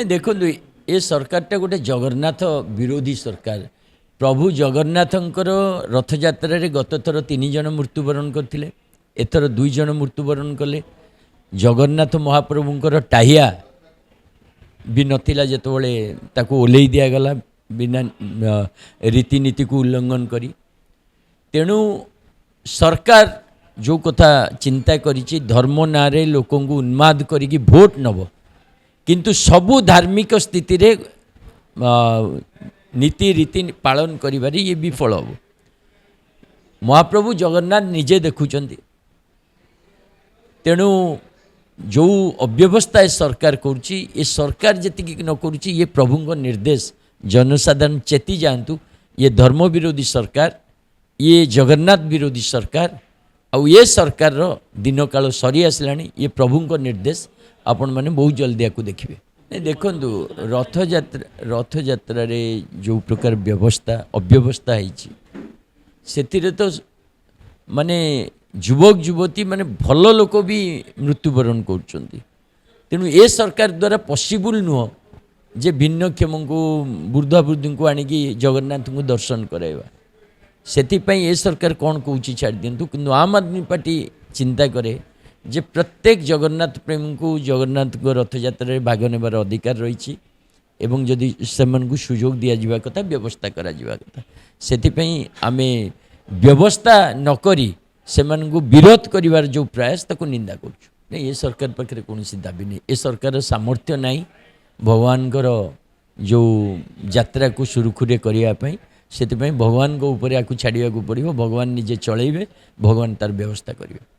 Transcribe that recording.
देखो ये सरकारटा गोटे जगन्नाथ विरोधी सरकार। प्रभु जगन्नाथंकर रथ यात्रा गत थर 3 जन मृत्युवरण करते, एथर 2 जन मृत्युवरण कले। जगन्नाथ महाप्रभुंकर टाहिया भी नथिला जेतबेले ताको ओल्हे दिगला बिना रीतिनीति को उल्लंघन करी। तेणु सरकार जो कथा चिंता करिछि धर्म नारे लोकों को उन्माद करिकी भोट नब, किंतु सबु धार्मिक स्थिति रे नीति रीति पालन करिबारी ये विफल हो। महाप्रभु जगन्नाथ निजे देखुचंती। तेणु जो अव्यवस्था ए सरकार करुच्ची, ये सरकार जी न करुच्ची ये प्रभु निर्देश। जनसाधारण चेती जातु ये धर्म विरोधी सरकार, ये जगन्नाथ विरोधी सरकार, आउ ये सरकार रो दिन काल सरी आसलानी। ये प्रभु निर्देश आपण मैंने बहुत जल्दी आपको देखिए। नहीं देखु रथ यात्रा रे जो प्रकार व्यवस्था अव्यवस्था है तो माने युवक युवती माने भल लोक भी मृत्युवरण कर। तेणु ये सरकार द्वारा पॉसिबल नुह जे भिन्नक्षम को वृद्धा वृद्धि को आणिकी जगन्नाथ को दर्शन कराइबा। सेथिपाई ये सरकार कौन कौन छाड़ दिंतु, कि आम आदमी पार्टी चिंता करे जे प्रत्येक जगन्नाथ प्रेमी को जगन्नाथ को रथ यात्रा भाग नेबार अधिकार रही एवं जदि से सुजोग दि जावा कथा व्यवस्था करा जावा कथा। सेथिपाई आमे व्यवस्था नकरी सेमानकु विरोध करिवार जो प्रयास ताको निंदा करछु। नहीं ये सरकार पाखे कौन दाबी नहीं, ये सरकार सामर्थ्य नहीं भगवान जो यात्रा को सुरुखुरे करने से भगवान को ऊपर या छाड़ा पड़ो। भगवान निजे चलेबे, भगवान तार व्यवस्था करेंगे।